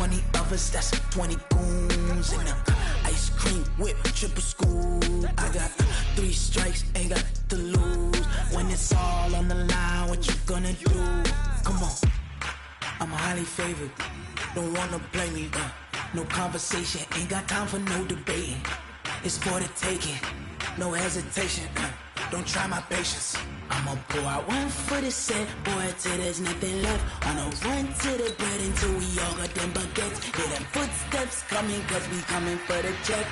20 of us, that's 20 goons. And ice cream whip, triple scoop. I got 3 strikes, ain't got to lose. When it's all on the line, what you gonna do? Come on, I'm highly favored. Don't wanna play me, no conversation, ain't got time for no debating. It's for the taking, no hesitation. Don't try my patience. I'ma pour out one for the set, boy, till there's nothing left. On a run to the bread until we all got them baguettes. Hear them footsteps coming, cause we coming for the check.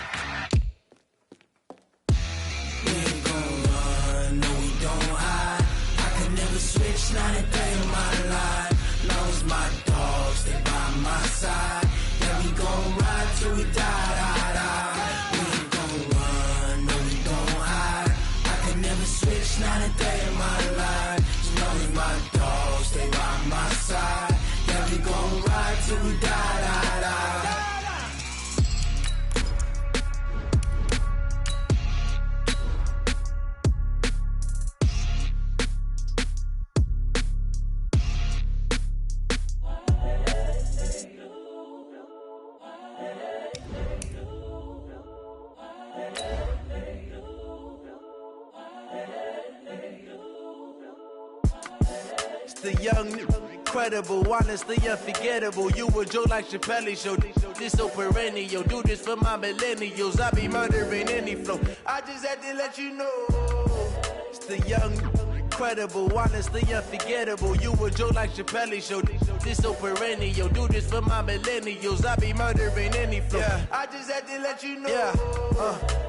We ain't gon' run, no we don't hide. I could never switch, not a day in my life. Long as my dogs, they by my side. Yeah, we gon' ride till we die. We ain't gon' run, no we don't hide. I could never switch, not a day in my life. As long as my dogs, they by my side. Yeah, we gon' ride till we die. The young, incredible, honestly unforgettable. You a joke like Chappelle Show. This so perennial. Do this for my millennials. I be murdering any flow. I just had to let you know. It's the young, incredible, honestly unforgettable. You a joke like Chappelle Show. This so perennial. Do this for my millennials. I be murdering any flow. Yeah. I just had to let you know. Yeah.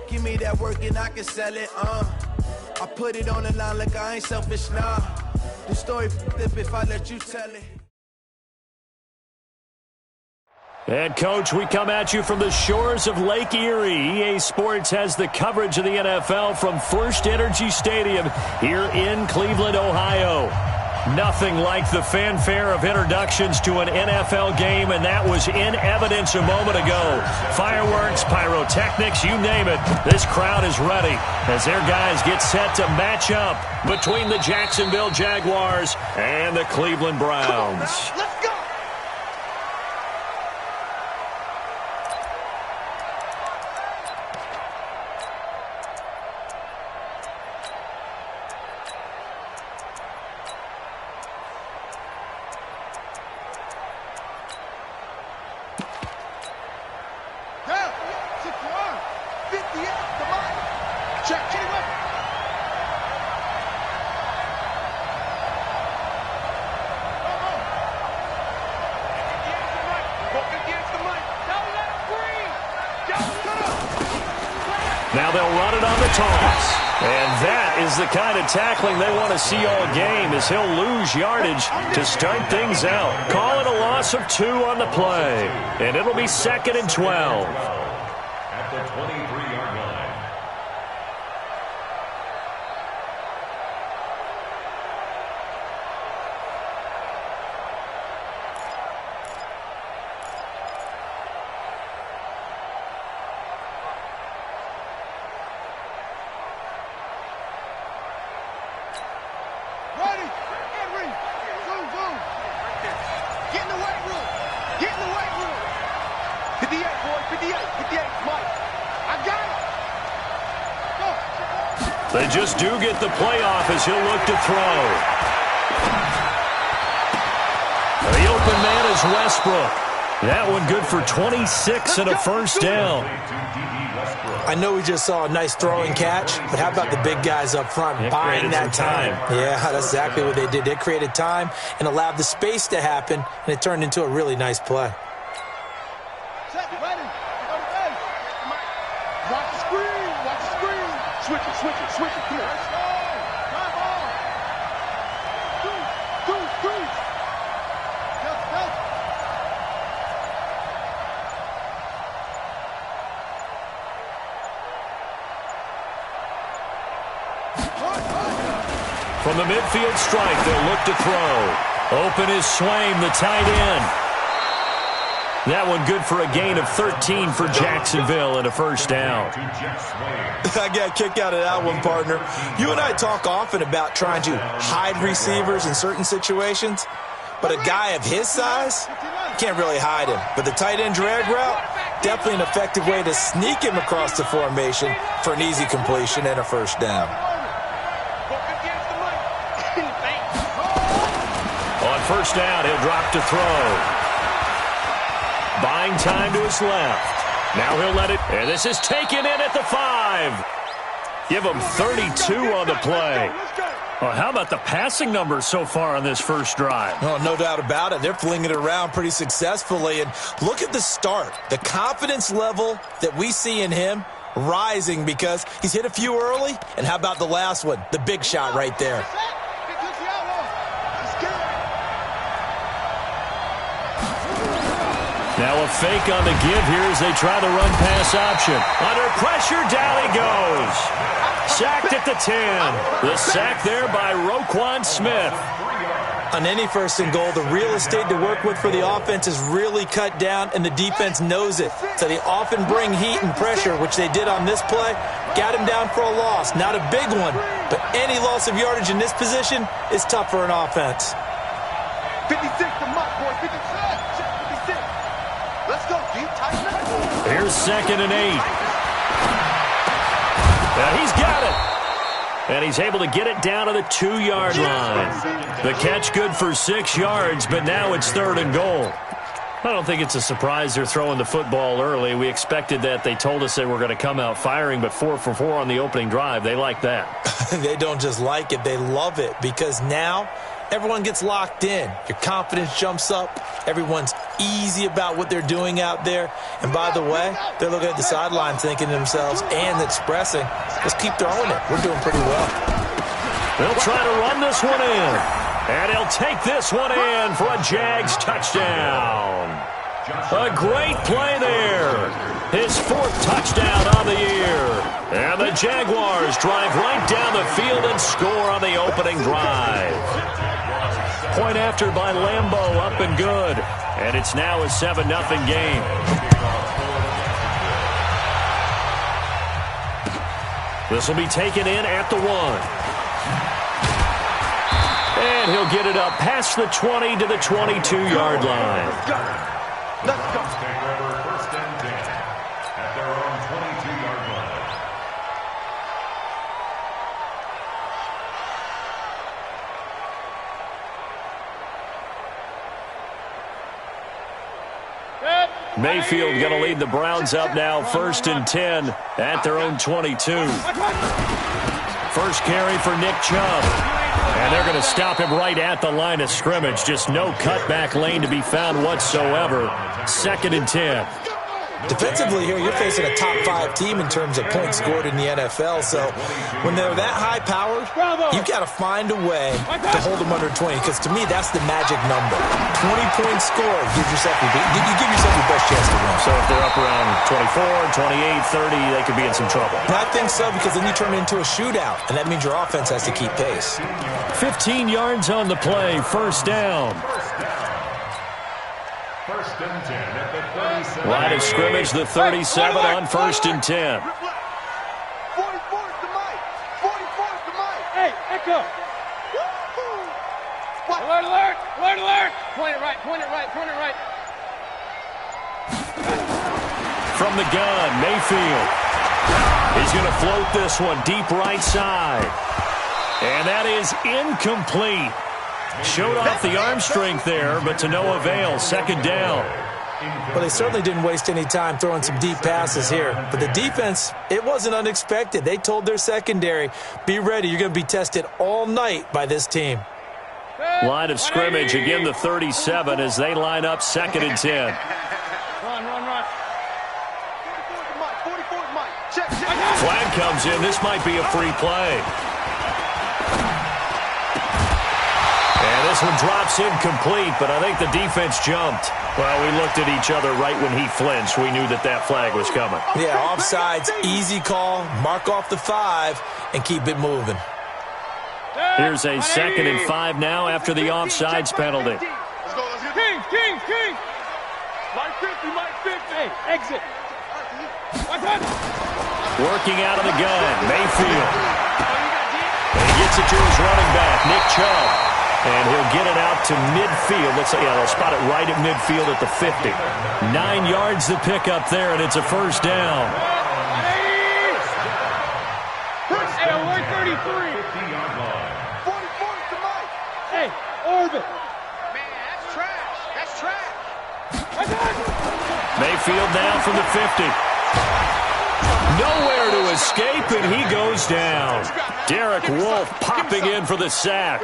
Give me that work and I can sell it. I put it on the line like I ain't selfish now. The story if I let you tell it. And, Coach, we come at you from the shores of Lake Erie. EA Sports has the coverage of the NFL from First Energy Stadium here in Cleveland, Ohio. Nothing like the fanfare of introductions to an NFL game, and that was in evidence a moment ago. Fireworks, pyrotechnics, you name it. This crowd is ready as their guys get set to match up between the Jacksonville Jaguars and the Cleveland Browns. Let's go! Now they'll run it on the toss. And that is the kind of tackling they want to see all game, as he'll lose yardage to start things out. Call it a loss of 2 on the play. And it'll be 2nd and 12. At the 23-yard line. They just do get the playoff as he'll look to throw. The open man is Westbrook. That one good for 26 and a first down. I know we just saw a nice throwing catch, but how about the big guys up front buying that time? Yeah, that's exactly what they did. They created time and allowed the space to happen, and it turned into a really nice play. Switch it here. Let's go. Drive on. Go. From the midfield strike, they'll look to throw. Open is Swain, the tight end. That one good for a gain of 13 for Jacksonville and a first down. I got a kick out of that one, partner. You and I talk often about trying to hide receivers in certain situations, but a guy of his size, can't really hide him. But the tight end drag route, definitely an effective way to sneak him across the formation for an easy completion and a first down. On first down, he'll drop to throw. Buying time to his left. Now he'll let it, and this is taken in at the 5. Give him 32 on the play. Well, how about the passing numbers so far on this first drive? Oh, no doubt about it. They're flinging it around pretty successfully. And look at the start. The confidence level that we see in him rising because he's hit a few early. And how about the last one? The big shot right there. Now a fake on the give here as they try the run-pass option. Under pressure, down he goes. Sacked at the 10. The sack there by Roquan Smith. On any first and goal, the real estate to work with for the offense is really cut down, and the defense knows it. So they often bring heat and pressure, which they did on this play. Got him down for a loss. Not a big one, but any loss of yardage in this position is tough for an offense. 56 to Mike, boy. 56. Let's go, deep, tight. Here's 2nd and 8. Now he's got it. And he's able to get it down to the 2-yard line. The catch good for 6 yards, but now it's 3rd and goal. I don't think it's a surprise they're throwing the football early. We expected that. They told us they were going to come out firing, but 4 for 4 on the opening drive. They like that. They don't just like it. They love it because now everyone gets locked in. Your confidence jumps up. Everyone's easy about what they're doing out there. And by the way, they're looking at the sideline thinking to themselves and expressing, let's keep throwing it. We're doing pretty well. They'll try to run this one in. And he'll take this one in for a Jags touchdown. A great play there. His 4th touchdown on the year. And the Jaguars drive right down the field and score on the opening drive. Point after by Lambeau, up and good. And it's now a 7-0 game. This will be taken in at the 1. And he'll get it up past the 20 to the 22-yard line. Let's go. Take over 1st and 10 at their own 22-yard line. Mayfield going to lead the Browns up now, 1st and 10 at their own 22. First carry for Nick Chubb. And they're going to stop him right at the line of scrimmage. Just no cutback lane to be found whatsoever. 2nd and 10. Defensively here, you're facing a top 5 team in terms of points scored in the NFL. So when they're that high-powered, you've got to find a way to hold them under 20. Because to me, that's the magic number. 20 points scored. You give yourself your best chance to win. So if they're up around 24, 28, 30, they could be in some trouble. I think so, because then you turn it into a shootout, and that means your offense has to keep pace. 15 yards on the play, 1st down. 1st and 10 at the 37. Line of scrimmage, the 37 on 1st and 10. 44's to Mike. 44's to Mike. Hey, Echo. Alert, alert, alert, alert. Point it right, point it right, point it right. From the gun, Mayfield. He's going to float this one deep right side. And that is incomplete. Showed off the arm strength there, but to no avail. 2nd down. Well, they certainly didn't waste any time throwing some deep passes here. But the defense, it wasn't unexpected. They told their secondary, be ready. You're going to be tested all night by this team. Line of scrimmage, again the 37 as they line up 2nd and 10. Run, run, run. 44's to Mike. 44's Mike. Check, check. Flag comes in. This might be a free play. And this one drops incomplete, but I think the defense jumped. Well, we looked at each other right when he flinched. We knew that that flag was coming. Yeah, offsides, easy call. Mark off the 5 and keep it moving. Here's a 2nd and 5 now after the offsides penalty. Let's go, let's get King. Mike 50, Mike 50. Hey, exit. Working out of the gun, Mayfield. And he gets it to his running back, Nick Chubb. And he'll get it out to midfield. Looks like, yeah, they'll spot it right at midfield at the 50. 9 yards to pick up there, and it's a first down. Hey, we're 33. 50-yard line. 44 to Mike. Hey, Orbit. Man, that's trash. That's trash. Mayfield now from the 50. Nowhere to escape, and he goes down. Derek Wolfe popping in for the sack.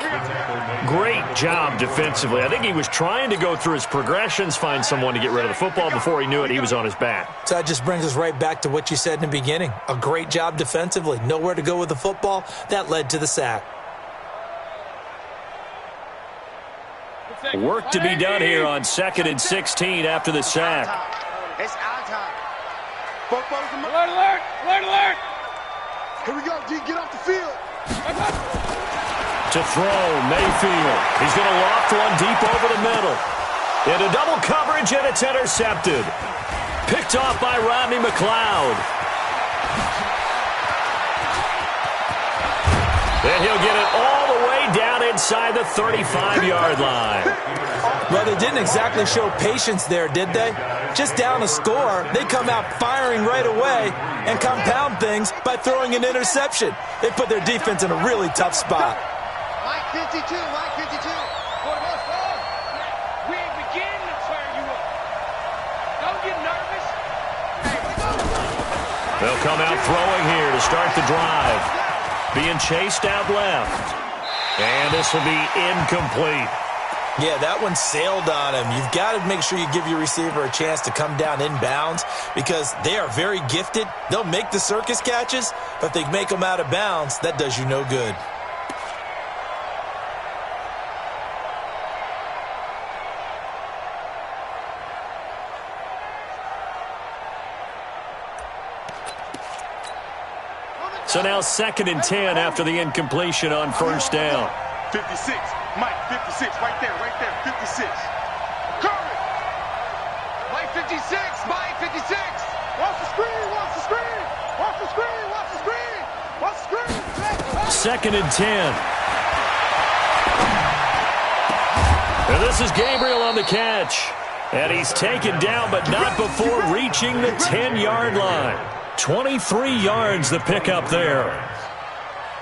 Great job defensively. I think he was trying to go through his progressions, find someone to get rid of the football. Before he knew it, he was on his back. So that just brings us right back to what you said in the beginning. A great job defensively. Nowhere to go with the football. That led to the sack. Work to be done here on 2nd and 16 after the sack. It's our time. Alert, alert, alert, alert. Here we go, G, get off the field. To throw, Mayfield. He's going to loft one deep over the middle. Into double coverage, and it's intercepted. Picked off by Rodney McLeod. And he'll get it all the way down inside the 35-yard line. Well, they didn't exactly show patience there, did they? Just down a score, they come out firing right away and compound things by throwing an interception. They put their defense in a really tough spot. Mike 52, Mike 52. We ain't beginning to tear you up. Don't get nervous. They'll come out throwing here to start the drive. Being chased out left. And this will be incomplete. Yeah, that one sailed on him. You've got to make sure you give your receiver a chance to come down inbounds because they are very gifted. They'll make the circus catches, but if they make them out of bounds, that does you no good. So now 2nd and 10 after the incompletion on first down. 56, Mike 56, right there, 56. Curry. Mike 56, Mike 56. Watch the screen, watch the screen. Watch the screen, watch the screen. Watch the screen. 2nd and 10. And this is Gabriel on the catch. And he's taken down, but not before reaching the 10-yard line. 23 yards the pickup there.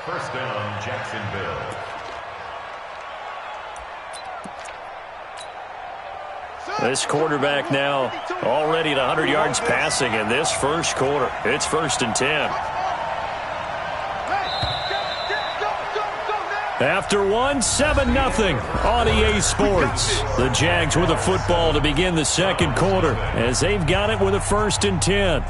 First down, Jacksonville. This quarterback now already at 100 yards passing in this first quarter. It's 1st and 10. After one, 7-0 on EA Sports. The Jags with a football to begin the second quarter as they've got it with a 1st and 10.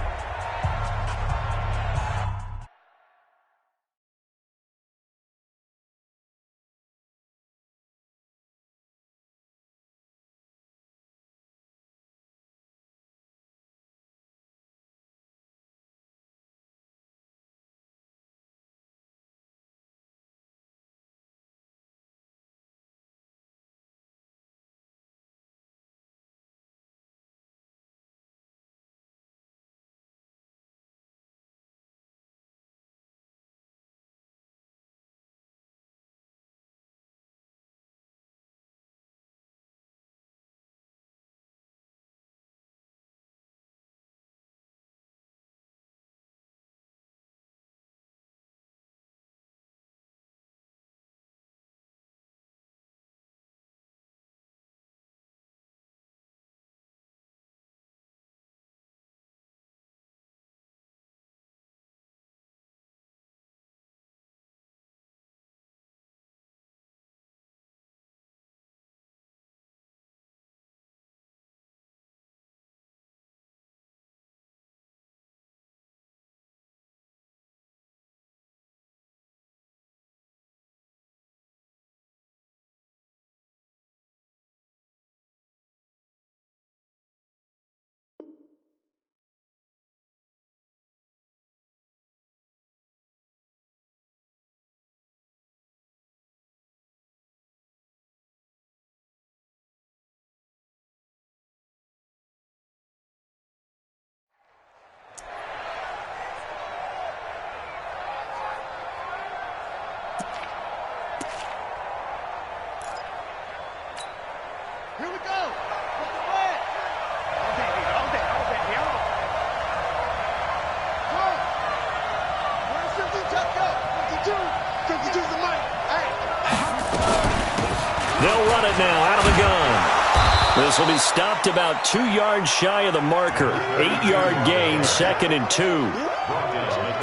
now out of the gun. This will be stopped about 2 yards shy of the marker. 8-yard gain, 2nd and 2.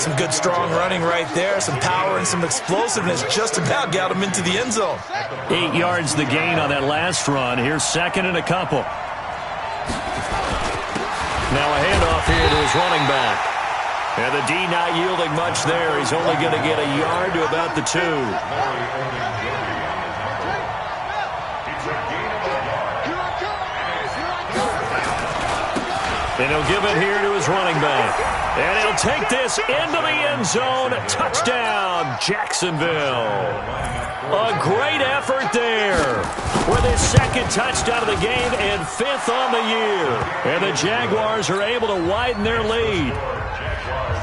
Some good, strong running right there. Some power and some explosiveness. Just about got him into the end zone. 8 yards the gain on that last run. Here's 2nd and a couple. Now a handoff here to his running back. And the D not yielding much there. He's only going to get a yard to about the 2. And he'll give it here to his running back. And he'll take this into the end zone. Touchdown, Jacksonville. A great effort there with his 2nd touchdown of the game and 5th on the year. And the Jaguars are able to widen their lead.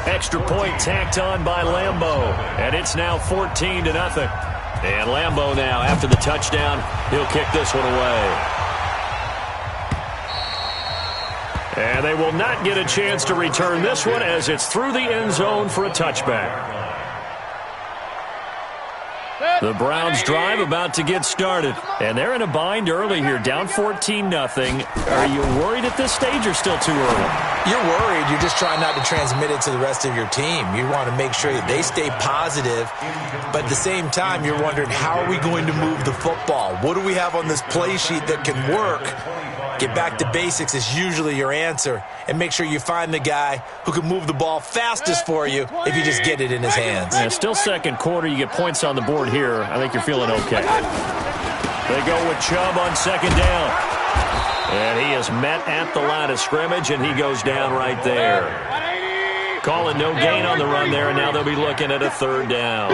Extra point tacked on by Lambeau. And it's now 14-0. And Lambeau now, after the touchdown, he'll kick this one away. And they will not get a chance to return this one as it's through the end zone for a touchback. The Browns drive about to get started. And they're in a bind early here, down 14-0. Are you worried at this stage or still too early? You're worried. You're just trying not to transmit it to the rest of your team. You want to make sure that they stay positive. But at the same time, you're wondering, how are we going to move the football? What do we have on this play sheet that can work? Get back to basics is usually your answer. And make sure you find the guy who can move the ball fastest for you if you just get it in his hands. Yeah, still second quarter. You get points on the board here. I think you're feeling okay. They go with Chubb on 2nd down. And he is met at the line of scrimmage, and he goes down right there. Calling no gain on the run there, and now they'll be looking at a 3rd down.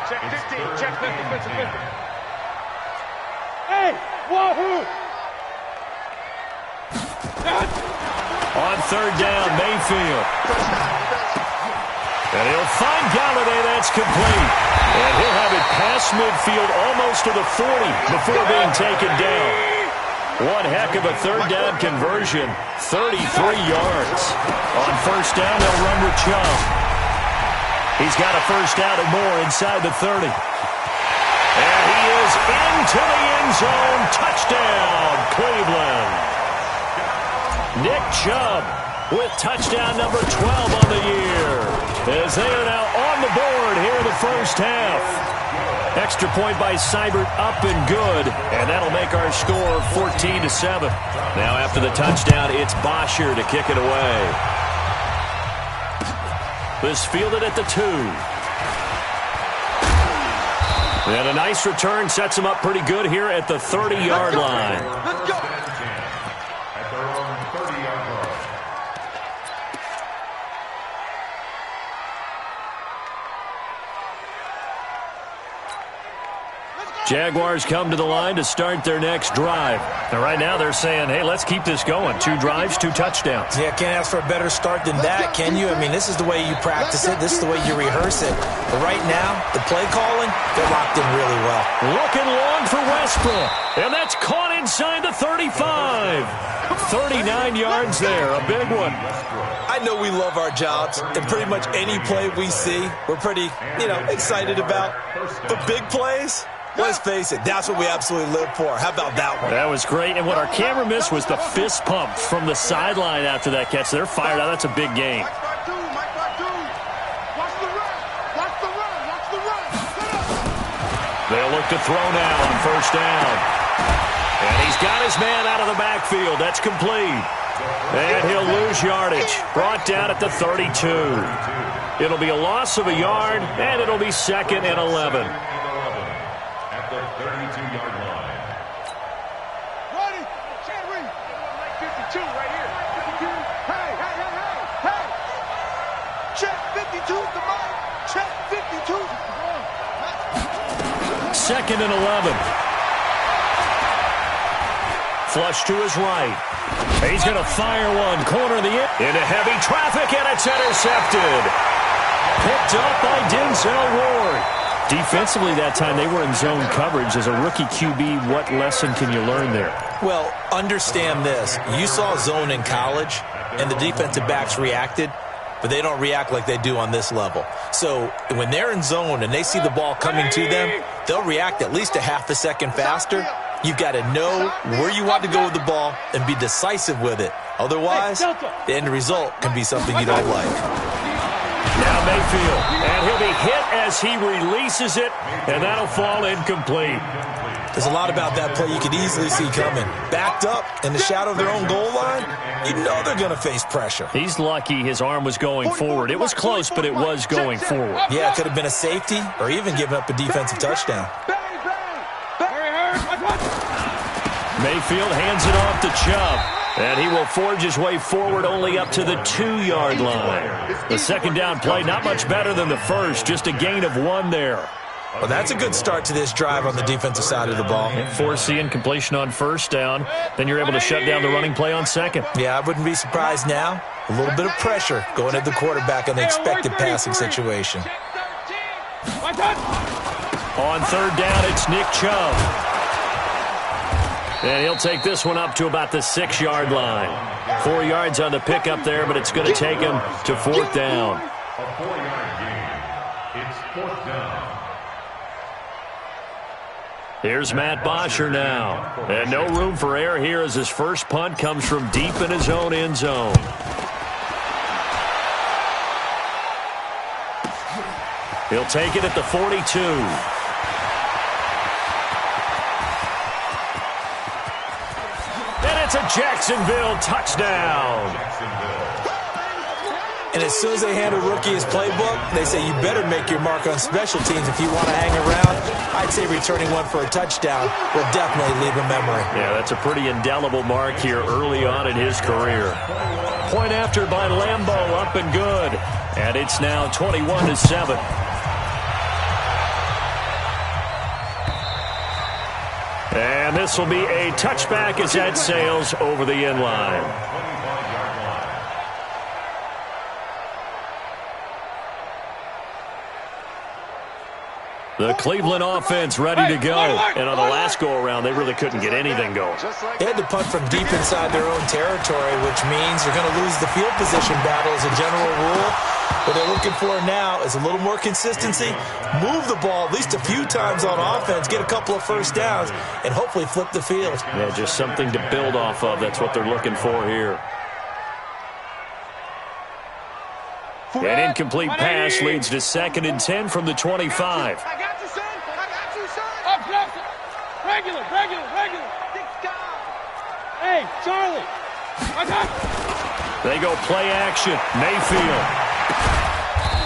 Check 15. Check 50. Hey, wahoo! On 3rd down, Mayfield. And he'll find Galladay. That's complete. And he'll have it past midfield almost to the 40 before being taken down. One heck of a 3rd down conversion. 33 yards. On 1st down, they'll run with Chubb. He's got a 1st down and more inside the 30. And he is into the end zone. Touchdown, Cleveland. Nick Chubb with touchdown number 12 on the year. As they are now on the board here in the 1st half. Extra point by Seibert, up and good. And that'll make our score 14-7. Now after the touchdown, it's Bosher to kick it away. This fielded at the 2. And a nice return sets him up pretty good here at the 30-yard line. Let's go. Jaguars come to the line to start their next drive. And right now they're saying, hey, let's keep this going. 2 drives, 2 touchdowns. Yeah, can't ask for a better start than that, can you? I mean, this is the way you practice it. This is the way you rehearse it. But right now, the play calling, they're locked in really well. Looking long for Westbrook. And that's caught inside the 35. 39 yards there, a big one. I know we love our jobs, and pretty much any play we see, we're pretty, excited about. But big plays, let's face it, that's what we absolutely live for. How about that one? That was great. And what our camera missed was the fist pump from the sideline after that catch. They're fired out. That's a big game. They'll look to throw now on 1st down. And he's got his man out of the backfield. That's complete. And he'll lose yardage. Brought down at the 32. It'll be a loss of a yard, and it'll be 2nd and 11. At the 32-yard line. Ready? Can't read. 52 right here. 52. Hey. Check 52 the mic. Check 52. 2nd and 11. Flush to his right. He's going to fire one. Corner of the end. Into heavy traffic, and it's intercepted. Picked up by Denzel Ward. Defensively that time, they were in zone coverage. As a rookie QB, what lesson can you learn there? Well, understand this. You saw zone in college, and the defensive backs reacted. but they don't react like they do on this level. So when they're in zone and they see the ball coming to them, they'll react at least a half a second faster. You've got to know where you want to go with the ball and be decisive with it. Otherwise, the end result can be something you don't like. Now Mayfield, and he'll be hit as he releases it, and that'll fall incomplete. There's a lot about that play you could easily see coming. Backed up in the shadow of their own goal line, you know they're going to face pressure. He's lucky his arm was going forward. It was close, but it was going forward. Yeah, it could have been a safety or even given up a defensive touchdown. Mayfield hands it off to Chubb, and he will forge his way forward only up to the 2-yard line. The second down play, not much better than the first, just a gain of 1 there. Well, that's a good start to this drive on the defensive side of the ball. Force the incompletion on first down, then you're able to shut down the running play on second. Yeah, I wouldn't be surprised now. A little bit of pressure going at the quarterback on the expected passing situation. On third down, it's Nick Chubb. And he'll take this one up to about the 6-yard line. 4 yards on the pickup there, but it's going to take him to fourth down. A 4-yard gain. It's fourth down. Here's Matt Bosher now. And no room for error here as his first punt comes from deep in his own end zone. He'll take it at the 42. And it's a Jacksonville touchdown. And as soon as they hand a rookie his playbook, they say you better make your mark on special teams if you want to hang around. I'd say returning one for a touchdown will definitely leave a memory. Yeah, that's a pretty indelible mark here early on in his career. Point after by Lambeau, up and good. And it's now 21-7. And this will be a touchback as that sails over the end line. The Cleveland offense ready to go. And on the last go-around, they really couldn't get anything going. They had to punt from deep inside their own territory, which means they're going to lose the field position battle as a general rule. What they're looking for now is a little more consistency, move the ball at least a few times on offense, get a couple of first downs, and hopefully flip the field. Yeah, just something to build off of. That's what they're looking for here. An incomplete pass leads to 2nd and 10 from the 25. I got you, son. I got you, son. Up, regular. Hey, Charlie. I got you. They go play action. Mayfield.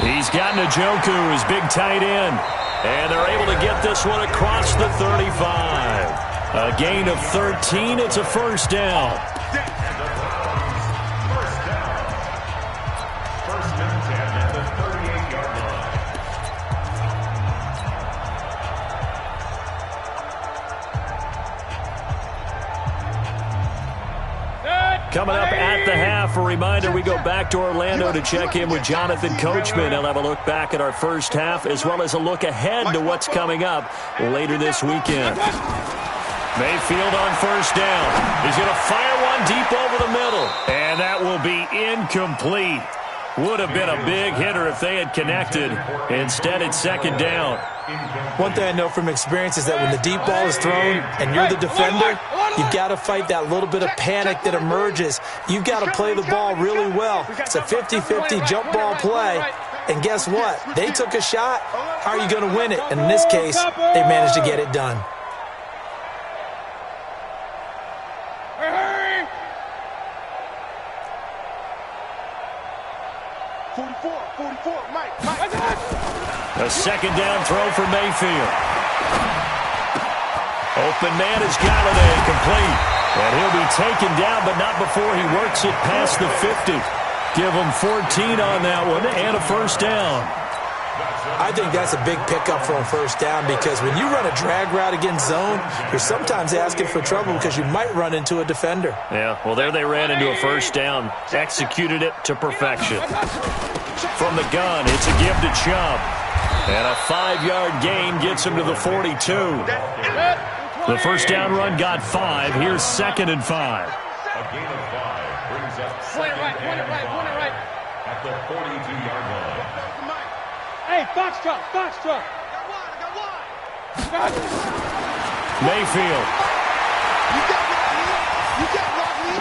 He's got Njoku, his big tight end. And they're able to get this one across the 35. A gain of 13. It's a first down. Coming up at the half, a reminder, we go back to Orlando to check in with Jonathan Coachman. He'll have a look back at our first half as well as a look ahead to what's coming up later this weekend. Mayfield on first down. He's going to fire one deep over the middle. And that will be incomplete. Would have been a big hitter if they had connected. Instead, it's second down. One thing I know from experience is that when the deep ball is thrown and you're the defender, you've got to fight that little bit of panic that emerges. You've got to play the ball really well. It's a 50-50 jump ball play. And guess what? They took a shot. How are you going to win it? And in this case, they managed to get it done. A second down throw for Mayfield. Open man is Galladay, complete. And he'll be taken down, but not before he works it past the 50. Give him 14 on that one and a first down. I think that's a big pickup for a first down because when you run a drag route against zone, you're sometimes asking for trouble because you might run into a defender. Yeah, well, there they ran into a first down. Executed it to perfection. From the gun, it's a give to Chubb. And a 5-yard gain gets him to the 42. The first down run got 5. Here's 2nd and 5. A gain of 5 brings up 2nd and 5. at the 42-yard line. Hey, Foxtrot, Foxtrot. Got one. Mayfield. You got Rodney. You got Rodney.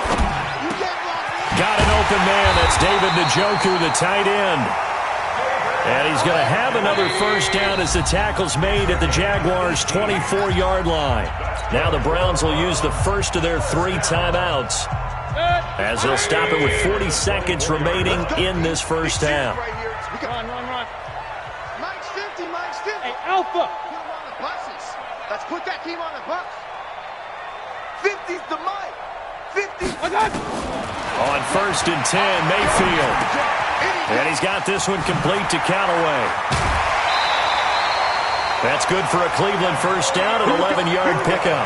Got an open man. That's David Njoku, the tight end. And he's going to have another first down as the tackle's made at the Jaguars' 24-yard line. Now the Browns will use the first of their 3 timeouts as they'll stop it with 40 seconds remaining in this first half. Run. Mike's 50, Mike's 50. Hey, Alpha. Put him on the buses. Let's put that team on the bus. 50's the Mike. 50. On first and 10, Mayfield. And he's got this one complete to Callaway. That's good for a Cleveland first down, an 11-yard pickup.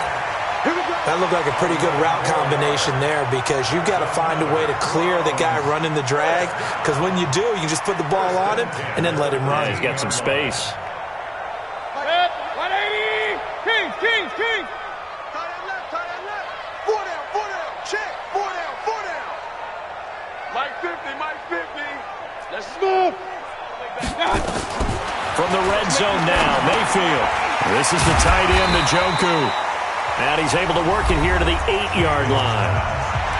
That looked like a pretty good route combination there because you've got to find a way to clear the guy running the drag, because when you do, you just put the ball on him and then let him run. Yeah, he's got some space. 180. Kings. Tight end left. 4 down. Check. 4 down. Mike 50. Let's move. From the red zone now, Mayfield. This is the tight end, Njoku. And he's able to work it here to the 8-yard line.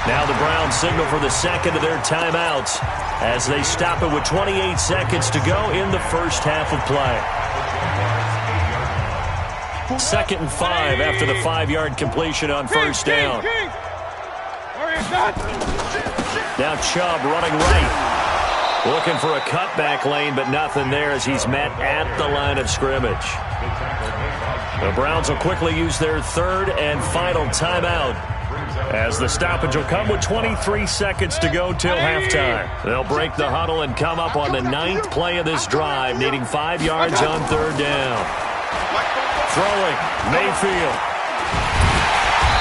Now the Browns signal for the second of their timeouts as they stop it with 28 seconds to go in the first half of play. 2nd and 5 after the 5-yard completion on first down. Now Chubb running right. Looking for a cutback lane, but nothing there as he's met at the line of scrimmage. The Browns will quickly use their 3rd and final timeout as the stoppage will come with 23 seconds to go till halftime. They'll break the huddle and come up on the 9th play of this drive, needing 5 yards on 3rd down. Throwing, Mayfield.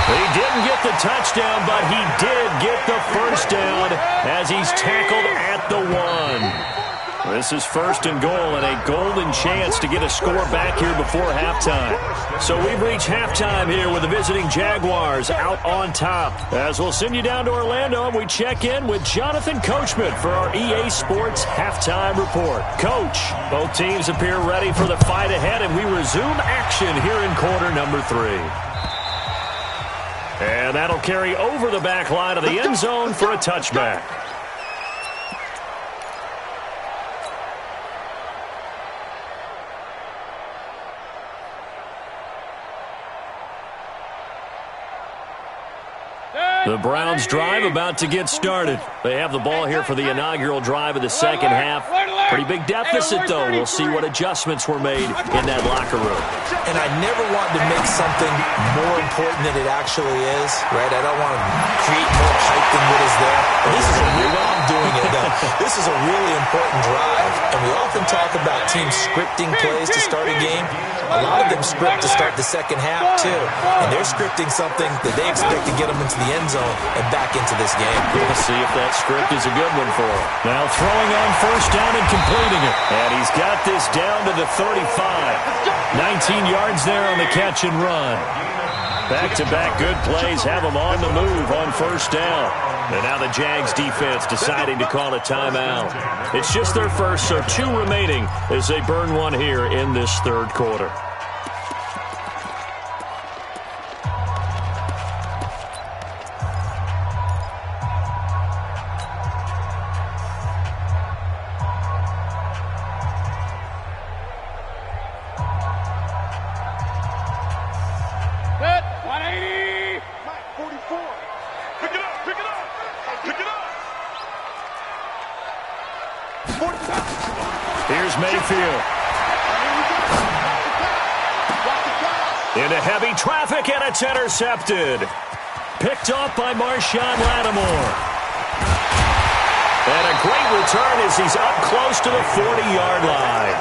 He didn't get the touchdown, but he did get the first down as he's tackled at the 1. This is 1st and goal and a golden chance to get a score back here before halftime. So we've reached halftime here with the visiting Jaguars out on top. As we'll send you down to Orlando and we check in with Jonathan Coachman for our EA Sports Halftime Report. Coach, both teams appear ready for the fight ahead, and we resume action here in quarter number 3. And that'll carry over the back line of the end zone for a touchback. The Browns drive about to get started. They have the ball here for the inaugural drive of the second half. Pretty big deficit, though. We'll see what adjustments were made in that locker room. And I never want to make something more important than it actually is, right? I don't want to create more hype than what is there. But this is I'm doing it, though. This is a really important drive. And we often talk about teams scripting plays to start a game. A lot of them script to start the second half, too. And they're scripting something that they expect to get them into the end zone and back into this game. We'll see if that script is a good one for him. Now throwing on first down and completing it. And he's got this down to the 35. 19 yards there on the catch and run. Back-to-back good plays have them on the move on first down. And now the Jags defense deciding to call a timeout. It's just their first, so 2 remaining as they burn one here in this 3rd quarter. Here's Mayfield. Into heavy traffic, and it's intercepted. Picked off by Marshawn Lattimore. And a great return as he's up close to the 40-yard line.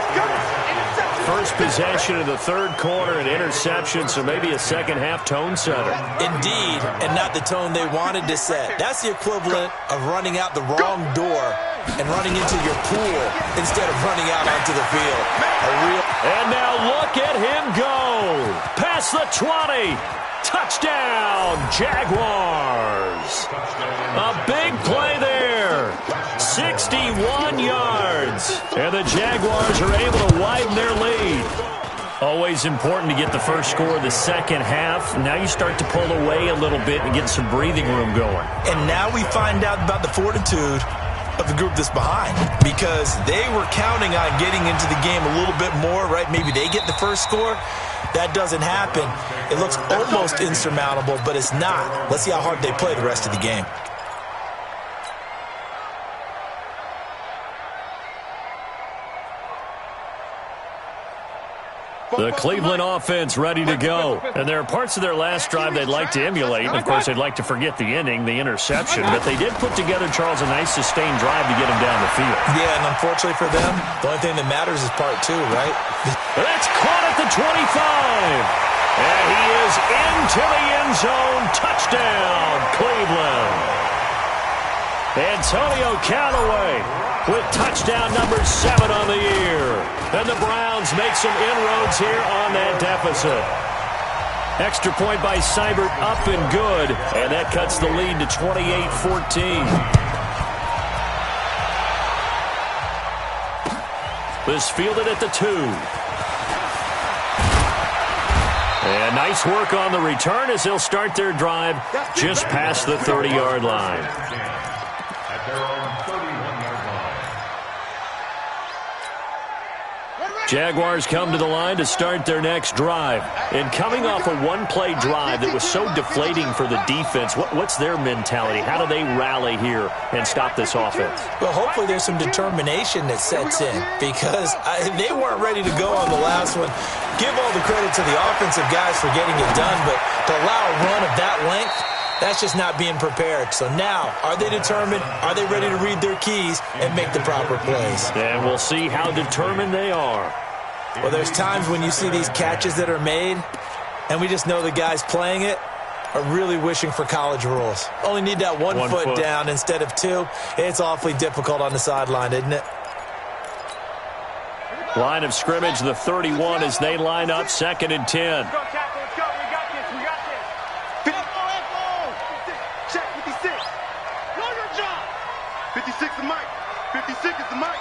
First possession of the 3rd quarter, an interception, so maybe a second-half tone setter. Indeed, and not the tone they wanted to set. That's the equivalent of running out the wrong door and running into your pool instead of running out onto the field. And now look at him go. Past the 20. Touchdown, Jaguars. A big play there. 61 yards. And the Jaguars are able to widen their lead. Always important to get the first score of the second half. Now you start to pull away a little bit and get some breathing room going. And now we find out about the fortitude of the group that's behind, because they were counting on getting into the game a little bit more, right? Maybe they get the first score. That doesn't happen. It looks almost insurmountable, but it's not. Let's see how hard they play the rest of the game. The Cleveland offense ready to go. And there are parts of their last drive they'd like to emulate. And, of course, they'd like to forget the ending, the interception. But they did put together, Charles, a nice sustained drive to get them down the field. Yeah, and unfortunately for them, the only thing that matters is part two, right? That's caught at the 25. And he is into the end zone. Touchdown, Cleveland. Antonio Callaway with touchdown number 7 on the year. And the Browns make some inroads here on that deficit. Extra point by Seibert, up and good. And that cuts the lead to 28-14. This fielded at the 2. And nice work on the return as they'll start their drive just past the 30-yard line. At their own 31-yard line. Jaguars come to the line to start their next drive. And coming off a one-play drive that was so deflating for the defense, what's their mentality? How do they rally here and stop this offense? Well, hopefully there's some determination that sets in, because they weren't ready to go on the last one. Give all the credit to the offensive guys for getting it done, but to allow a run of that length, that's just not being prepared. So now, are they determined? Are they ready to read their keys and make the proper plays? And we'll see how determined they are. Well, there's times when you see these catches that are made, and we just know the guys playing it are really wishing for college rules. Only need that one foot down instead of 2. It's awfully difficult on the sideline, isn't it? Line of scrimmage, the 31 as they line up, 2nd and 10. Let's go, Capo. Let's go. We got this. We got this. 56. Check 56. Know your job. 56 is the mic. 56 is the mic.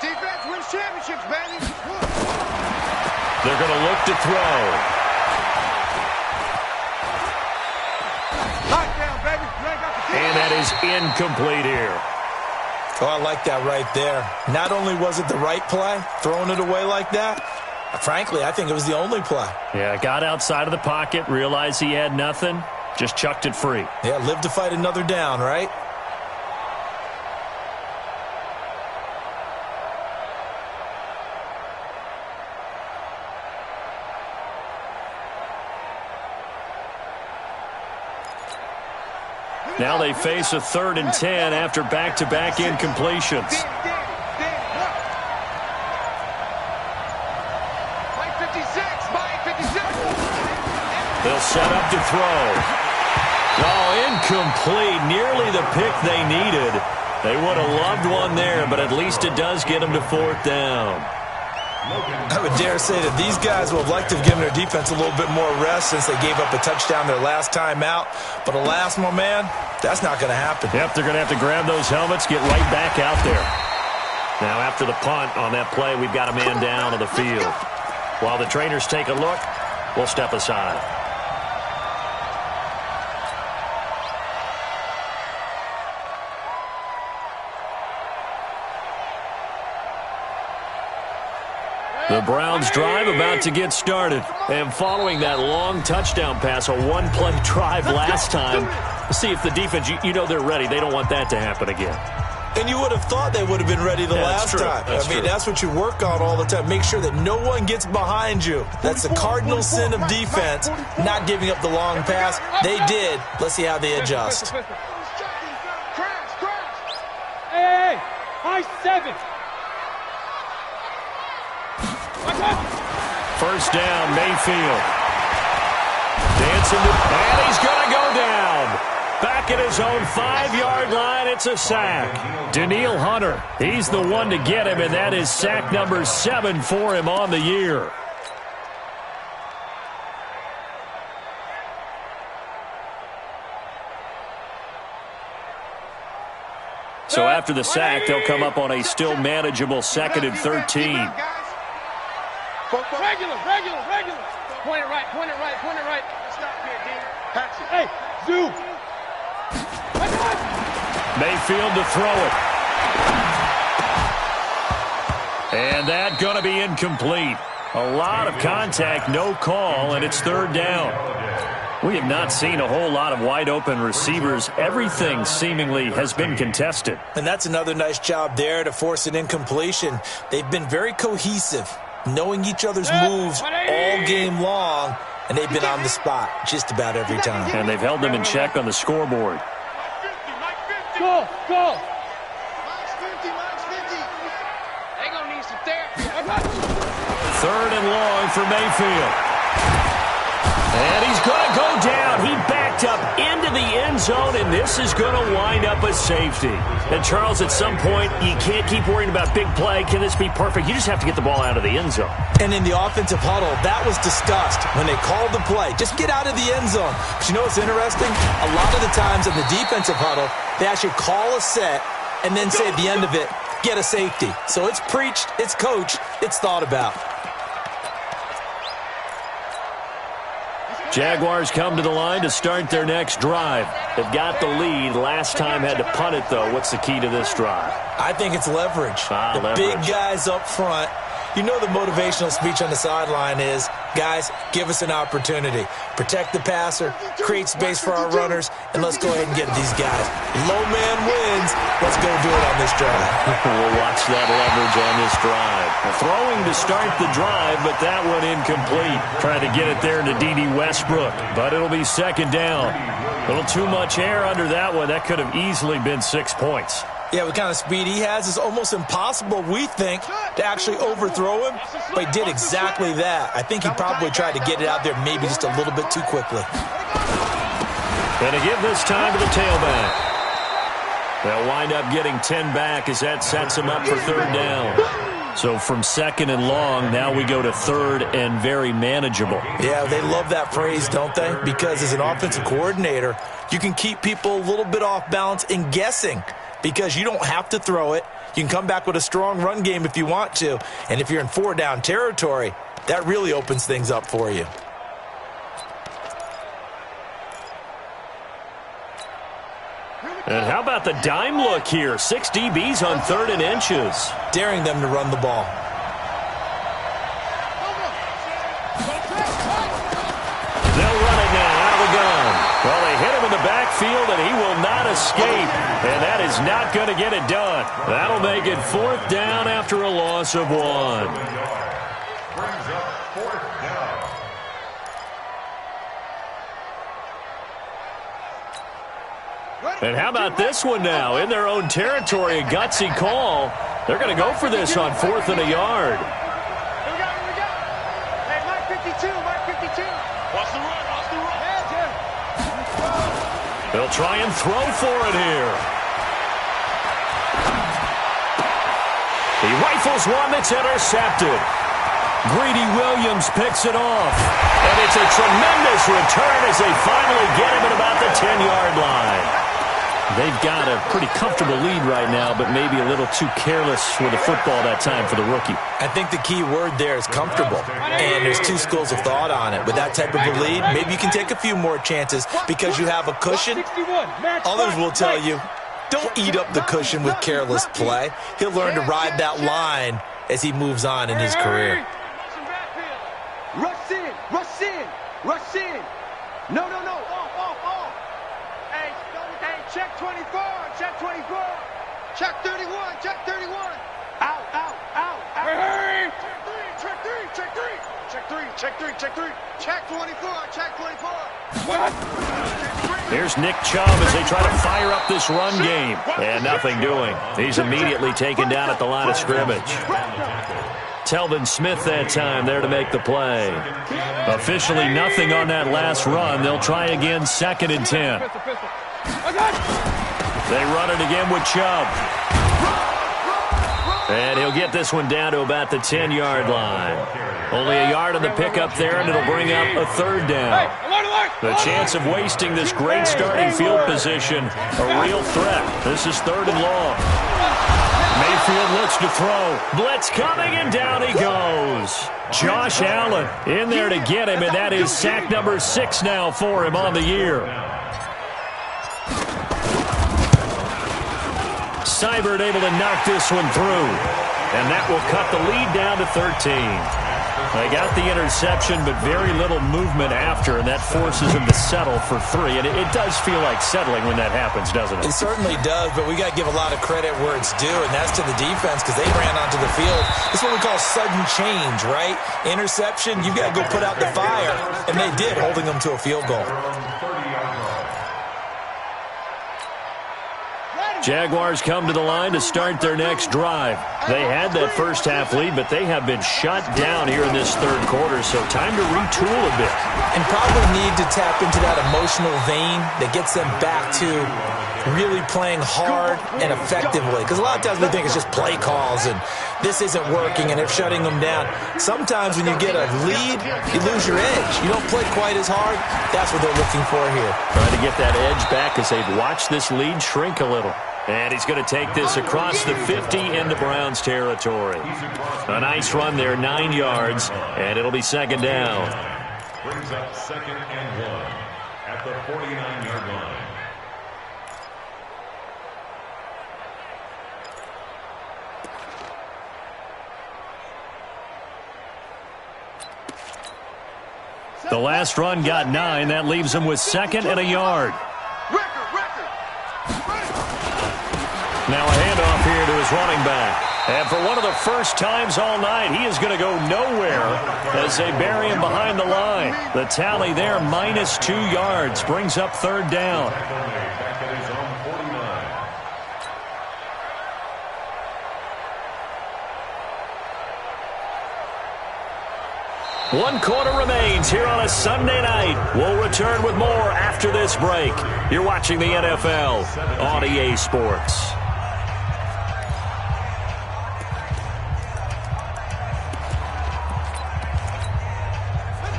Defense wins championships, baby. They're going to look to throw. Lockdown, baby. You ain't got the key. And that is incomplete here. Oh, I like that right there. Not only was it the right play, throwing it away like that, frankly, I think it was the only play. Yeah, got outside of the pocket, realized he had nothing, just chucked it free. Yeah, live to fight another down, right? Now they face a 3rd and 10 after back-to-back incompletions. They'll set up to throw. Oh, incomplete. Nearly the pick they needed. They would have loved one there, but at least it does get them to 4th down. I would dare say that these guys would have liked to have given their defense a little bit more rest since they gave up a touchdown their last time out. But alas, my man, that's not going to happen. Yep, they're going to have to grab those helmets, get right back out there. Now, after the punt on that play, we've got a man down on the field. While the trainers take a look, we'll step aside. The Browns drive about to get started. And following that long touchdown pass, a one-play drive last time, see if the defense, you know they're ready. They don't want that to happen again. And you would have thought they would have been ready the last time. I mean, that's what you work on all the time. Make sure that no one gets behind you. That's the cardinal sin of defense, not giving up the long pass. They did. Let's see how they adjust. Hey, high 7. First down, Mayfield. Dancing, and he's going to go down. Back at his own 5-yard line, it's a sack. Danielle Hunter, he's the one to get him, and that is sack number 7 for him on the year. So after the sack, they'll come up on a still manageable 2nd and 13. Regular. Point it right. Stop here, D. Patch it. Hey, zoom. Mayfield to throw it. And that going to be incomplete. A lot of contact, no call, and it's 3rd down. We have not seen a whole lot of wide-open receivers. Everything seemingly has been contested. And that's another nice job there to force an incompletion. They've been very cohesive, knowing each other's moves all game long, and they've been on the spot just about every time. And they've held them in check on the scoreboard. Go. Mine's 50. They're going to need some therapy. 3rd and long for Mayfield. And he's going to go down. He backed up into the end zone, and this is going to wind up a safety. And, Charles, at some point, you can't keep worrying about big play. Can this be perfect? You just have to get the ball out of the end zone. And in the offensive huddle, that was discussed when they called the play. Just get out of the end zone. But you know what's interesting? A lot of the times in the defensive huddle, they actually call a set and then say at the end of it, get a safety. So it's preached, it's coached, it's thought about. Jaguars come to the line to start their next drive. They've got the lead. Last time had to punt it, though. What's the key to this drive? I think it's leverage. The big guys up front. You know the motivational speech on the sideline is, guys, give us an opportunity. Protect the passer, create space for our runners, and let's go ahead and get these guys. Low man wins. Let's go do it on this drive. We'll watch that leverage on this drive. Throwing to start the drive, but that one incomplete. Trying to get it there to D.D. Westbrook, but it'll be 2nd down. A little too much air under that one. That could have easily been 6 points. Yeah, what kind of speed he has is almost impossible, we think, to actually overthrow him. But he did exactly that. I think he probably tried to get it out there maybe just a little bit too quickly. Going to give this time to the tailback. They'll wind up getting 10 back as that sets him up for 3rd down. So from 2nd and long, now we go to 3rd and very manageable. Yeah, they love that phrase, don't they? Because as an offensive coordinator, you can keep people a little bit off balance and guessing. Because you don't have to throw it. You can come back with a strong run game if you want to. And if you're in 4-down territory, that really opens things up for you. And how about the dime look here? 6 DBs on 3rd and inches. Daring them to run the ball. They'll run it now out of the gun. Well, they hit him in the backfield, and he will not escape. And that is not going to get it done. That'll make it 4th down after a loss of 1. Brings up 4th down. And how about this one now? In their own territory, a gutsy call. They're going to go for this on 4th and a yard. Here we go. Hey, Mike 52. Watch the run. They'll try and throw for it here. He rifles one that's intercepted. Greedy Williams picks it off. And it's a tremendous return as they finally get him at about the 10-yard line. They've got a pretty comfortable lead right now, but maybe a little too careless with the football that time for the rookie. I think the key word there is comfortable. And there's 2 schools of thought on it. With that type of a lead, maybe you can take a few more chances because you have a cushion. Others will tell you, don't eat up the cushion with careless play. He'll learn to ride that line as he moves on in his career. Rush in. No. Off. Hey, check 24. Check 31. Out. Hey. Check 24. What? Here's Nick Chubb as they try to fire up this run game. And nothing doing. He's immediately taken down at the line of scrimmage. Telvin Smith that time there to make the play. Officially nothing on that last run. They'll try again 2nd and 10. They run it again with Chubb. And he'll get this one down to about the 10-yard line. Only a yard on the pickup there, and it'll bring up a 3rd down. The chance of wasting this great starting field position, a real threat. This is 3rd and long. Mayfield looks to throw. Blitz coming, and down he goes. Josh Allen in there to get him, and that is sack number 6 now for him on the year. Seibert able to knock this one through, and that will cut the lead down to 13. They got the interception, but very little movement after, and that forces them to settle for 3. And it does feel like settling when that happens, doesn't it? It certainly does, but we got to give a lot of credit where it's due, and that's to the defense because they ran onto the field. It's what we call sudden change, right? Interception, you got to go put out the fire, and they did, holding them to a field goal. Jaguars come to the line to start their next drive. They had that first half lead, but they have been shut down here in this 3rd quarter, so time to retool a bit. And probably need to tap into that emotional vein that gets them back to really playing hard and effectively. Because a lot of times we think it's just play calls and this isn't working and they're shutting them down. Sometimes when you get a lead, you lose your edge. You don't play quite as hard. That's what they're looking for here. Trying to get that edge back as they've watched this lead shrink a little. And he's going to take this across the 50 into Browns territory. A nice run there, 9 yards, and it'll be 2nd down. Brings up 2nd and 1 at the 49-yard line. The last run got 9. That leaves him with 2nd and a yard. Now a handoff here to his running back. And for one of the first times all night, he is going to go nowhere as they bury him behind the line. The tally there, -2 yards, brings up 3rd down. One quarter remains here on a Sunday night. We'll return with more after this break. You're watching the NFL on EA Sports.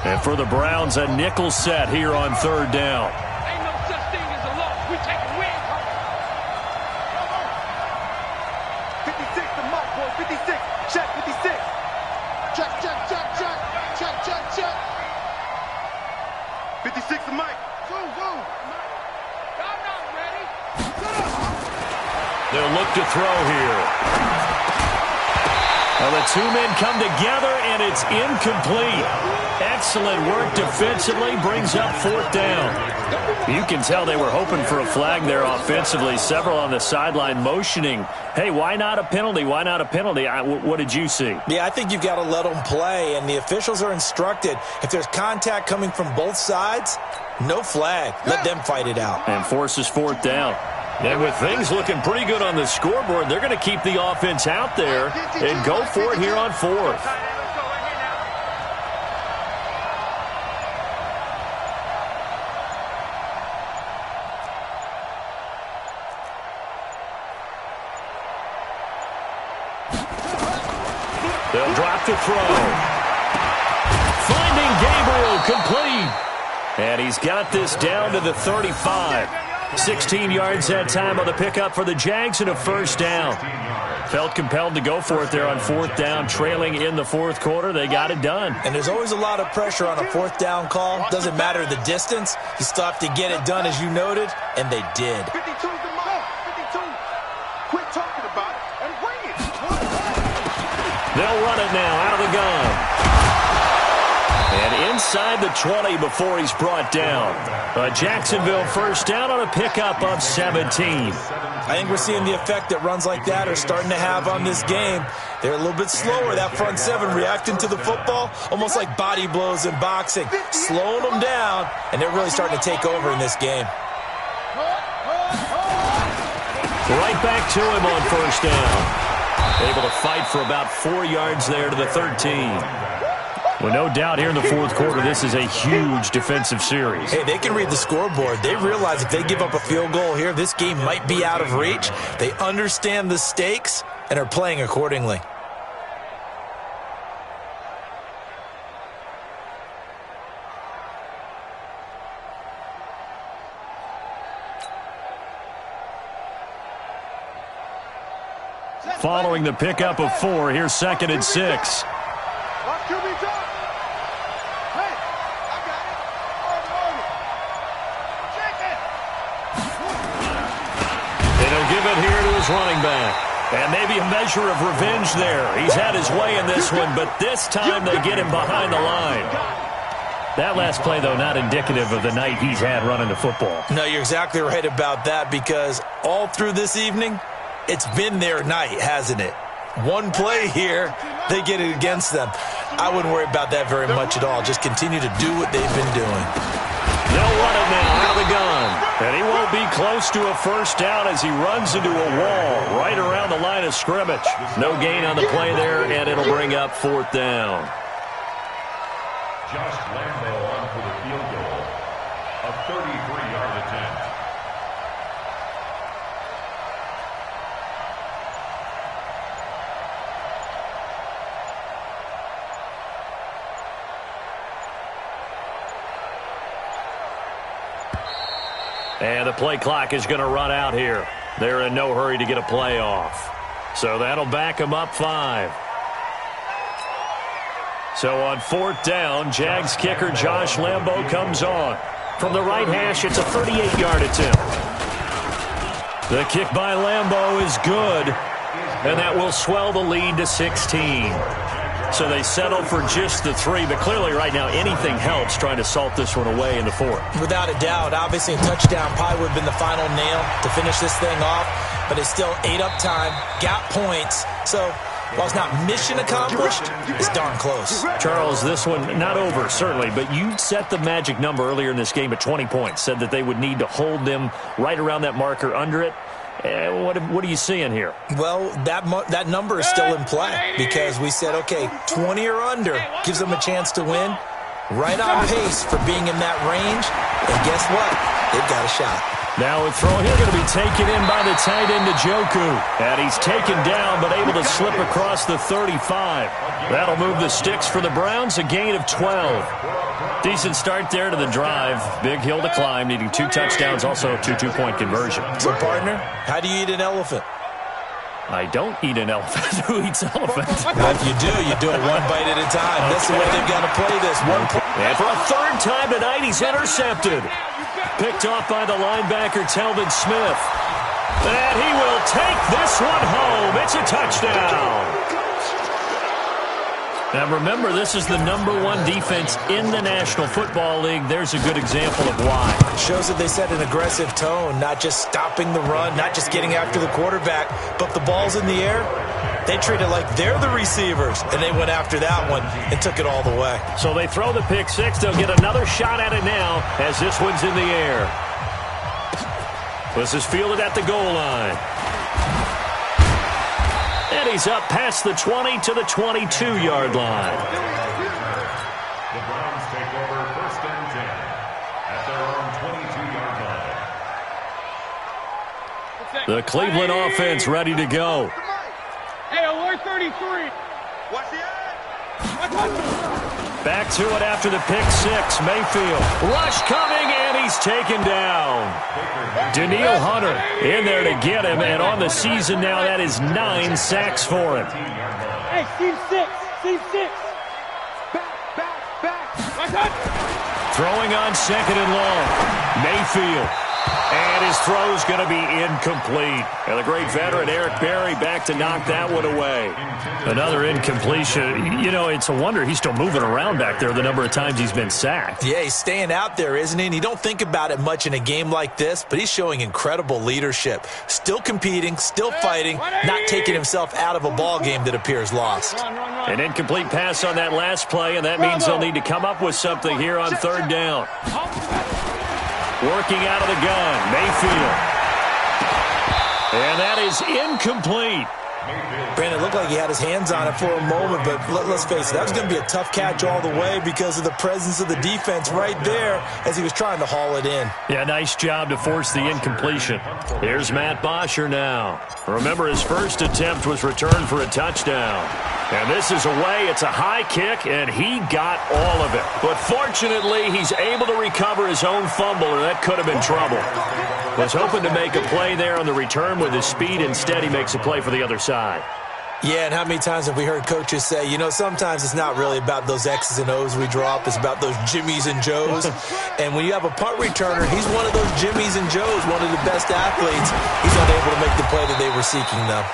And for the Browns, a nickel set here on 3rd down. Ain't no such thing as a loss. We take a win. 56 to Mike, boy. 56. Check 56. Check, check, check, check. Check, check, check. 56 to Mike. Woo, woo. Y'all not ready. They'll look to throw here. Well, the 2 men come together, and it's incomplete. Excellent work defensively, brings up 4th down. You can tell they were hoping for a flag there offensively. Several on the sideline motioning, hey, why not a penalty? Why not a penalty? What did you see? Yeah, I think you've got to let them play, and the officials are instructed. If there's contact coming from both sides, no flag. Let them fight it out. And forces 4th down. And with things looking pretty good on the scoreboard, they're going to keep the offense out there and go for it here on 4th. They'll drop to throw. Finding Gabriel complete. And he's got this down to the 35. 16 yards that time on the pickup for the Jags and a 1st down. Felt compelled to go for it there on 4th down, trailing in the 4th quarter. They got it done. And there's always a lot of pressure on a 4th down call. Doesn't matter the distance. You still have to get it done, as you noted, and they did. 52 to Mike. 52. Quit talking about it and bring it. They'll run it now out of the gun. And inside the 20 before he's brought down. A Jacksonville 1st down on a pickup of 17. I think we're seeing the effect that runs like that are starting to have on this game. They're a little bit slower, that front 7, reacting to the football, almost like body blows in boxing, slowing them down, and they're really starting to take over in this game. Right back to him on 1st down. Able to fight for about 4 yards there to the 13. Well, no doubt here in the 4th quarter, this is a huge defensive series. Hey, they can read the scoreboard. They realize if they give up a field goal here, this game might be out of reach. They understand the stakes and are playing accordingly. Following the pickup of 4, here's 2nd and 6. Give it here to his running back. And maybe a measure of revenge there. He's had his way in this one, but this time they get him behind the line. That last play, though, not indicative of the night he's had running the football. No, you're exactly right about that, because all through this evening, it's been their night, hasn't it? One play here, they get it against them. I wouldn't worry about that very much at all. Just continue to do what they've been doing. They'll run it now out of the gun. And he won't be close to a first down as he runs into a wall right around the line of scrimmage. No gain on the play there, and it'll bring up 4th down. Josh Lambo on for the field goal. A 33-yard attempt. And the play clock is going to run out here. They're in no hurry to get a play off. So that'll back them up 5. So on 4th down, Jags kicker Josh Lambo comes on. From the right hash, it's a 38-yard attempt. The kick by Lambo is good, and that will swell the lead to 16. So they settle for just the 3, but clearly right now anything helps trying to salt this one away in the 4th. Without a doubt, obviously a touchdown probably would have been the final nail to finish this thing off, but it's still ate up time, got points, so while it's not mission accomplished, it's darn close. Charles, this one not over, certainly, but you set the magic number earlier in this game at 20 points, said that they would need to hold them right around that marker under it. What are you seeing here? Well, that number is still in play because we said, okay, 20 or under gives them a chance to win. Right on pace for being in that range. And guess what? They've got a shot. Now a throw here going to be taken in by the tight end, Njoku. And he's taken down but able to slip across the 35. That'll move the sticks for the Browns, a gain of 12. Decent start there to the drive. Big hill to climb, needing 2 touchdowns, also a 2-2-point conversion. So, partner, how do you eat an elephant? I don't eat an elephant. Who eats elephant? Well, if you do it one bite at a time. That's the way they've got to play this. And for a 3rd time tonight, he's intercepted. Picked off by the linebacker, Telvin Smith. And he will take this one home. It's a touchdown. Now, remember, this is the #1 defense in the National Football League. There's a good example of why. Shows that they set an aggressive tone, not just stopping the run, not just getting after the quarterback, but the ball's in the air. They treat it like they're the receivers, and they went after that one and took it all the way. So they throw the pick 6. They'll get another shot at it now as this one's in the air. This is fielded at the goal line. And he's up past the 20 to the 22-yard line. The Browns take over 1st and 10 at their own 22-yard line. The Cleveland offense ready to go. Hey, alert 33. What's the Back to it after the pick 6. Mayfield. Rush coming, and he's taken down. Daniil Hunter in there to get him, and on the season now, that is 9 sacks for him. Hey, Steve 6. Steve 6. Back. Throwing on 2nd and long. Mayfield. And his throw's going to be incomplete. And the great veteran Eric Berry back to knock that one away. Another incompletion. You know, it's a wonder he's still moving around back there the number of times he's been sacked. Yeah, he's staying out there, isn't he? And you don't think about it much in a game like this, but he's showing incredible leadership. Still competing, still fighting, not taking himself out of a ball game that appears lost. An incomplete pass on that last play, and that means they'll need to come up with something here on 3rd down. Working out of the gun, Mayfield. And that is incomplete. Brandon, it looked like he had his hands on it for a moment, but let's face it, that was going to be a tough catch all the way because of the presence of the defense right there as he was trying to haul it in. Yeah, nice job to force the incompletion. Here's Matt Bosher now. Remember, his first attempt was returned for a touchdown. And this is away. It's a high kick, and he got all of it. But fortunately, he's able to recover his own fumble, or that could have been trouble. Was hoping to make a play there on the return with his speed. Instead, he makes a play for the other side. Yeah, and how many times have we heard coaches say, you know, sometimes it's not really about those X's and O's we draw up. It's about those Jimmies and Joes. And when you have a punt returner, he's one of those Jimmies and Joes, one of the best athletes. He's unable to make the play that they were seeking, though.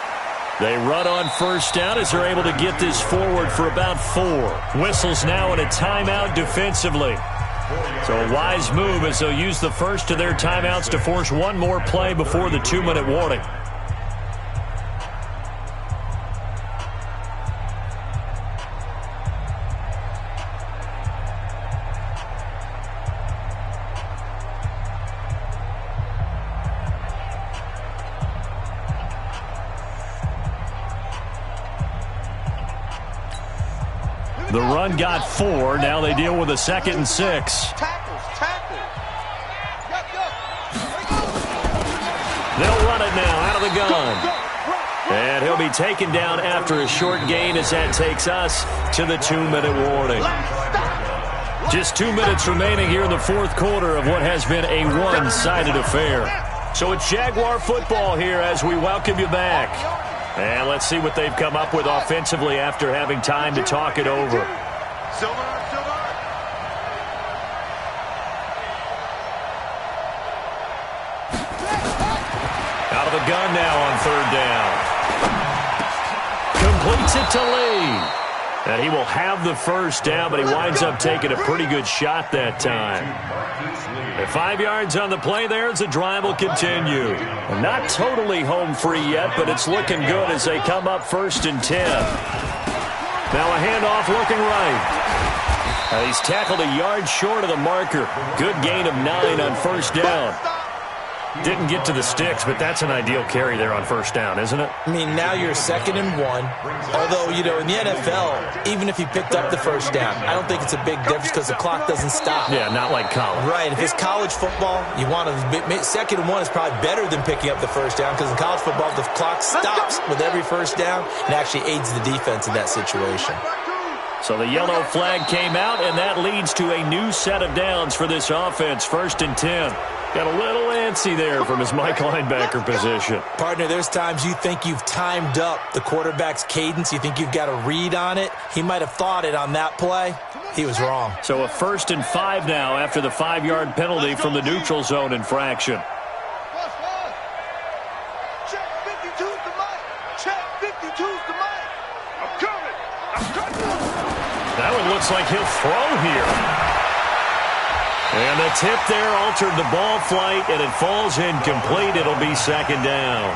They run on first down as they're able to get this forward for about 4. Whistles now in a timeout defensively. So a wise move as they'll use the first of their timeouts to force one more play before the 2-minute warning. The run got 4. Now they deal with a 2nd and 6. They'll run it now out of the gun. And he'll be taken down after a short gain as that takes us to the 2-minute warning. Just 2 minutes remaining here in the fourth quarter of what has been a one-sided affair. So it's Jaguar football here as we welcome you back. And let's see what they've come up with offensively after having time to talk it over. Out of the gun now on 3rd down. Completes it to Lee. And he will have the first down, but he winds up taking a pretty good shot that time. At 5 yards on the play there as the drive will continue. Not totally home free yet, but it's looking good as they come up 1st and 10. Now a handoff looking right. He's tackled a yard short of the marker. Good gain of 9 on 1st down. Didn't get to the sticks, but that's an ideal carry there on 1st down, isn't it? I mean, now you're 2nd and 1. Although, you know, in the NFL, even if he picked up the 1st down, I don't think it's a big difference because the clock doesn't stop. Yeah, not like college. Right. If it's college football, you want to 2nd and 1 is probably better than picking up the 1st down because in college football, the clock stops with every 1st down and actually aids the defense in that situation. So the yellow flag came out, and that leads to a new set of downs for this offense. 1st and 10. Got a little antsy there from his Mike linebacker position. Partner, there's times you think you've timed up the quarterback's cadence. You think you've got a read on it. He might have thought it on that play. He was wrong. So a 1st and 5 now after the 5-yard penalty from the neutral zone infraction. Check 52's the mic. Check 52's the mic. I'm coming. That one looks like he'll throw here. And the tip there altered the ball flight, and it falls incomplete. It'll be 2nd down.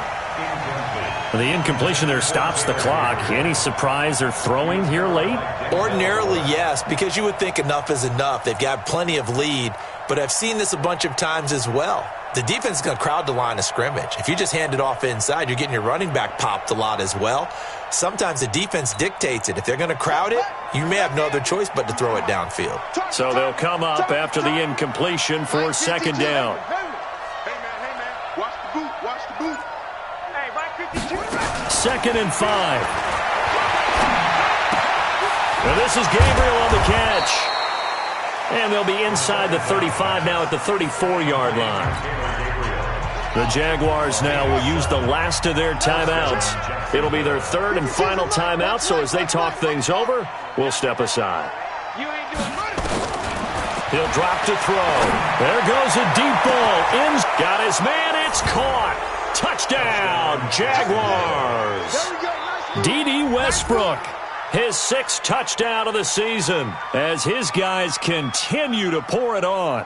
The incompletion there stops the clock. Any surprise they're throwing here late? Ordinarily, yes, because you would think enough is enough. They've got plenty of lead, but I've seen this a bunch of times as well. The defense is going to crowd the line of scrimmage. If you just hand it off inside, you're getting your running back popped a lot as well. Sometimes the defense dictates it. If they're going to crowd it, you may have no other choice but to throw it downfield. So they'll come up after the incompletion for 2nd down. Hey, man, watch the boot, watch the boot. Hey, right 52. 2nd and 5. Now this is Gabriel on the catch. And they'll be inside the 35 now at the 34-yard line. The Jaguars now will use the last of their timeouts. It'll be their 3rd and final timeout, so as they talk things over, we'll step aside. He'll drop to throw. There goes a deep ball. In, got his man. It's caught. Touchdown, Jaguars. D.D. Westbrook. His 6th touchdown of the season as his guys continue to pour it on.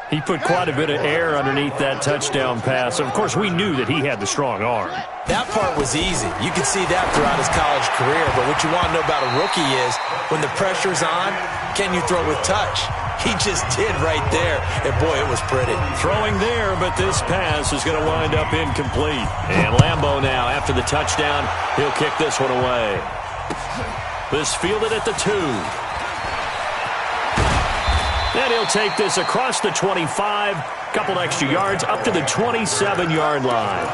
He put quite a bit of air underneath that touchdown pass. Of course, we knew that he had the strong arm. That part was easy. You could see that throughout his college career. But what you want to know about a rookie is when the pressure's on, can you throw with touch? He just did right there. And, boy, it was pretty. Throwing there, but this pass is going to wind up incomplete. And Lambeau now, after the touchdown, he'll kick this one away. This fielded at the 2. And he'll take this across the 25, couple extra yards, up to the 27-yard line.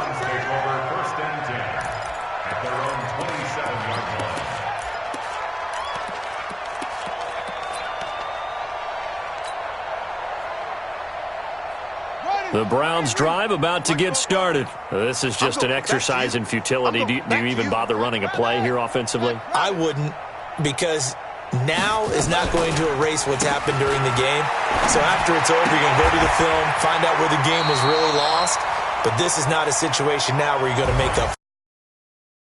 The Browns' drive about to get started. This is just an exercise in futility. Do you even bother running a play here offensively? I wouldn't, because now is not going to erase what's happened during the game. So after it's over, you're going to go to the film, find out where the game was really lost. But this is not a situation now where you're going to make up.